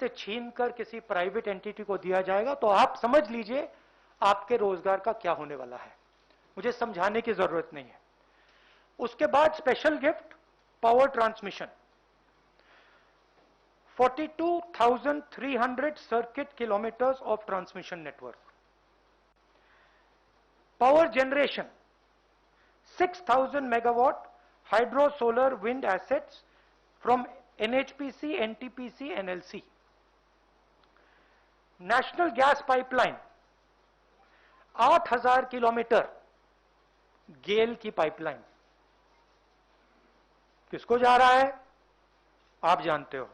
से छीनकर किसी प्राइवेट एंटिटी को दिया जाएगा, तो आप समझ लीजिए आपके रोजगार का क्या होने वाला है। मुझे समझाने की जरूरत नहीं है। उसके बाद special gift, power transmission, 42,300 circuit kilometres of transmission network. Power generation, 6,000 megawatt hydro solar wind assets from NHPC, NTPC, NLC. National gas pipeline 8,000 kilometre GAIL की पाइपलाइन। किसको जा रहा है आप जानते हो।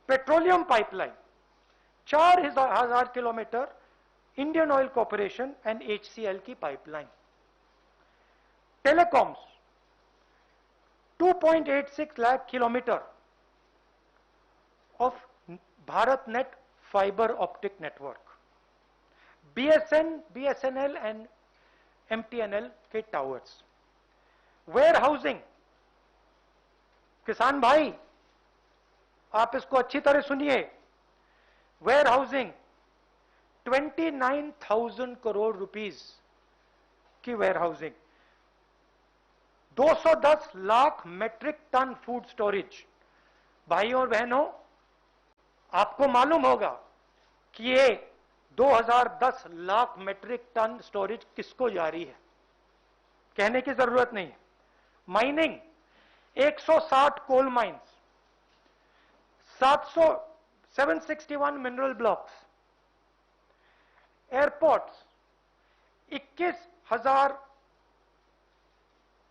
Petroleum pipeline 4,000 kilometre Indian Oil Corporation and HCL की pipeline. Telecoms 2.86 lakh kilometre of Bharat net fibre optic network. BSNL and MTNL के टावर्स। वेयर हाउसिंग, किसान भाई आप इसको अच्छी तरह सुनिए, वेयर हाउसिंग 29,000 करोड़ रुपीस की warehousing. 210 lakh metric tonne food storage. भाइयों और बहनों, आपको मालूम होगा कि ये 2010 लाख मेट्रिक टन स्टोरेज किसको जारी है, कहने की जरूरत नहीं है। Mining 160 coal mines, 761 mineral blocks. Airports 21,000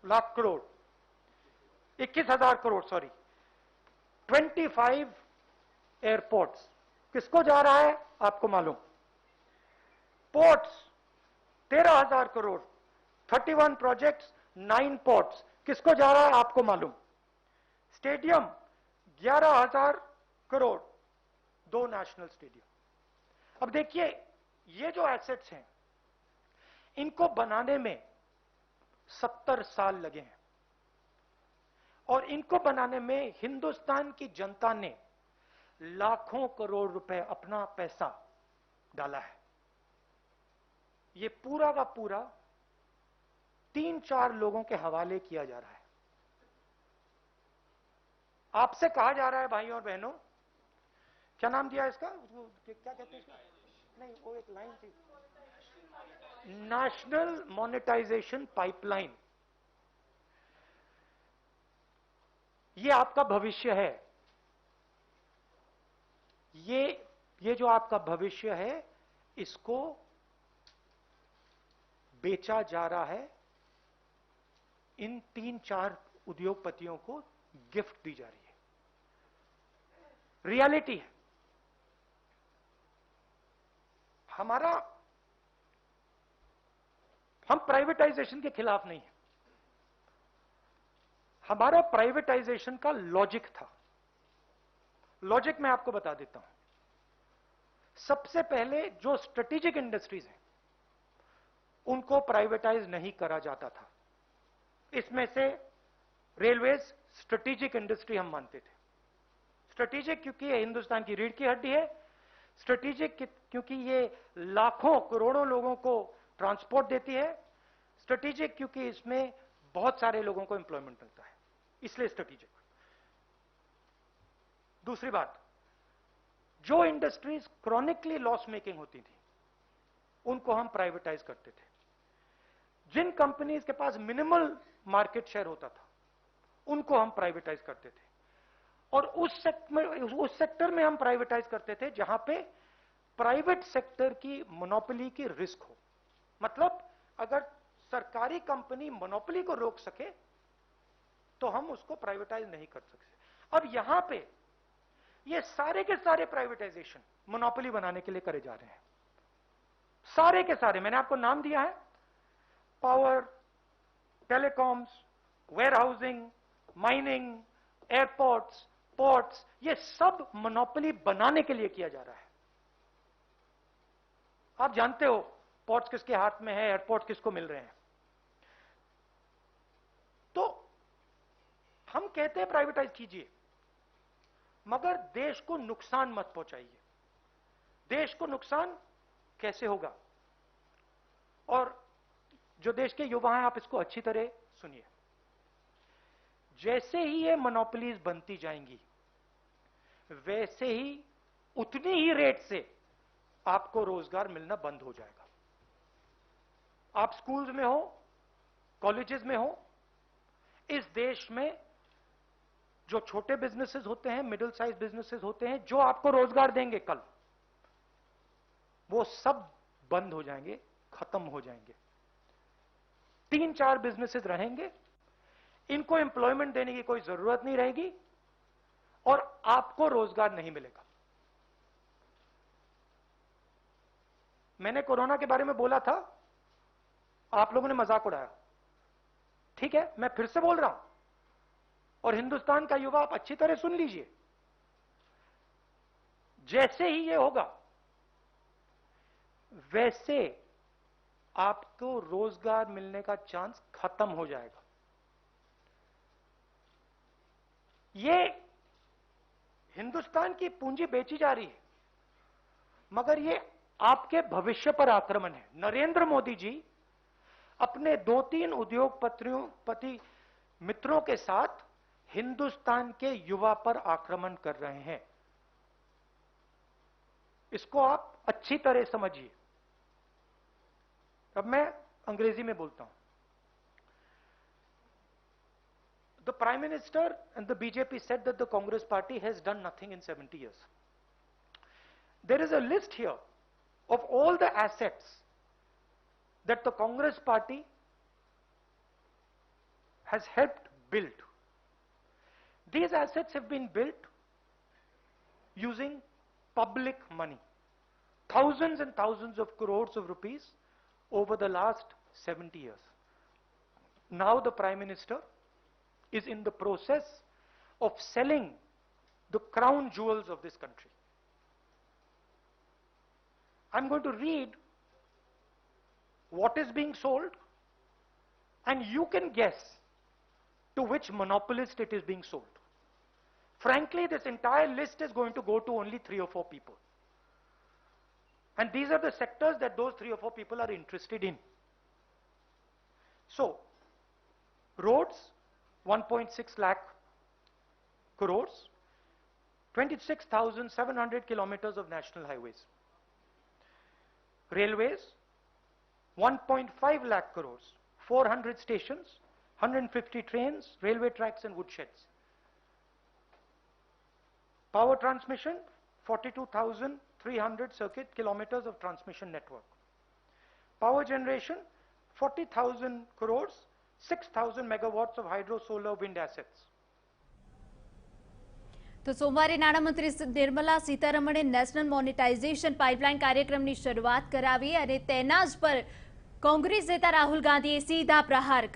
lakh crore, 21,000 crore sorry, 25 airports किसको जा रहा है आपको मालूम। पोर्ट्स 13,000 करोड़, 31 प्रोजेक्ट्स, 9 पोर्ट्स किसको जा रहा है आपको मालूम। Stadium 11,000 crore, 2 national stadium. अब देखिए ये जो एसेट्स हैं इनको बनाने में 70 साल लगे हैं और इनको बनाने में हिंदुस्तान की जनता ने लाखों करोड़ रुपए अपना पैसा डाला है। ये पूरा का पूरा 3-4 लोगों के हवाले किया जा रहा है। आपसे कहा जा रहा है भाइयों और बहनों, क्या नाम दिया इसका, क्या कहते हैं इसका, नहीं वो एक लाइन थी, नेशनल मोनेटाइजेशन पाइपलाइन। ये आपका भविष्य है। ये जो आपका भविष्य है इसको बेचा जा रहा है, इन 3-4 उद्योगपतियों को गिफ्ट दी जा रही है। रियलिटी है। हम प्राइवेटाइजेशन के खिलाफ नहीं है। हमारा प्राइवेटाइजेशन का लॉजिक था। लॉजिक मैं आपको बता देता हूं। सबसे पहले जो स्ट्रेटेजिक इंडस्ट्रीज हैं उनको प्राइवेटाइज नहीं करा जाता था। इसमें से रेलवेज स्ट्रेटेजिक इंडस्ट्री हम मानते थे। स्ट्रेटेजिक क्योंकि ये हिंदुस्तान की रीढ़ की हड्डी है। स्ट्रेटेजिक क्योंकि ये लाखों करोड़ों लोगों को ट्रांसपोर्ट देती है। स्ट्रेटेजिक क्योंकि इसमें बहुत सारे लोगों को एम्प्लॉयमेंट मिलता है, इसलिए स्ट्रेटेजिक। दूसरी बात, जो इंडस्ट्रीज क्रॉनिकली लॉस मेकिंग होती थी उनको हम प्राइवेटाइज करते थे। जिन कंपनीज के पास मिनिमल मार्केट शेयर होता था उनको हम प्राइवेटाइज करते थे। और उस सेक्टर में हम प्राइवेटाइज करते थे जहां पे प्राइवेट सेक्टर की मोनोपोली की रिस्क हो। मतलब अगर सरकारी कंपनी मोनोपोली को रोक सके तो हम उसको प्राइवेटाइज नहीं कर सकते। अब यहां पे ये सारे के सारे प्राइवेटाइजेशन मोनोपोली बनाने के लिए करे जा रहे हैं। सारे के सारे, मैंने आपको नाम दिया है, power, telecoms, warehousing, mining, airports, ports, ये सब मोनोपोली बनाने के लिए किया जा रहा है। आप जानते हो पोर्ट्स किसके हाथ में है, एयरपोर्ट किसको मिल रहे हैं। तो हम कहते हैं प्राइवेटाइज कीजिए, मगर देश को नुकसान मत पहुंचाइए। देश को नुकसान कैसे होगा? और जो देश के युवा हैं, आप इसको अच्छी तरह सुनिए। जैसे ही ये मोनोपोलीज बनती जाएंगी, वैसे ही उतनी ही रेट से आपको रोजगार मिलना बंद हो जाएगा। आप स्कूल्स में हो, कॉलेजेस में हो, इस देश में जो छोटे बिजनेसेस होते हैं, मिडिल साइज बिजनेसेस होते हैं, जो आपको रोजगार देंगे कल, वो सब बंद हो जाएंगे, खत्म हो जाएंगे। 3-4 बिजनेसेस रहेंगे, इनको एम्प्लॉयमेंट देने की कोई जरूरत नहीं रहेगी और आपको रोजगार नहीं मिलेगा। मैंने कोरोना के बारे में बोला था, आप लोगों ने मजाक उड़ाया। ठीक है, मैं फिर से बोल रहा हूं, और हिंदुस्तान का युवा आप अच्छी तरह सुन लीजिए। जैसे ही ये होगा, वैसे आपको रोजगार मिलने का चांस खत्म हो जाएगा। ये हिंदुस्तान की पूंजी बेची जा रही है, मगर ये आपके भविष्य पर आक्रमण है। नरेंद्र मोदी जी अपने 2-3 उद्योगपति मित्रों के साथ हिंदुस्तान के युवा पर आक्रमण कर रहे हैं। इसको आप अच्छी तरह समझिए। अब मैं अंग्रेजी में बोलता हूं। The Prime Minister and the BJP said that the Congress party has done nothing in 70 years. There is a list here of all the assets that the Congress party has helped build. These assets have been built using public money, thousands and thousands of crores of rupees over the last 70 years. Now the Prime Minister is in the process of selling the crown jewels of this country. I'm going to read what is being sold, and you can guess to which monopolist it is being sold. Frankly, this entire list is going to go to only 3 or 4 people. And these are the sectors that those 3 or 4 people are interested in. So, roads, 1.6 lakh crores, 26,700 kilometers of national highways. Railways, 1.5 lakh crores, 400 stations, 150 trains, railway tracks and woodsheds. Power transmission, 42,300 circuit kilometers of transmission network. Power generation, 40,000 crores, 6,000 megawatts of hydro, solar, wind assets. तो सोमवारे नाણામંત્રી Nirmala सीतारमणे national monetization pipeline कार्यक्रमની શરૂઆત કરાવી અને તેના જ પર કોંગ્રેસ નેતા રાહુલ ગાંધીએ સીધા પ્રહાર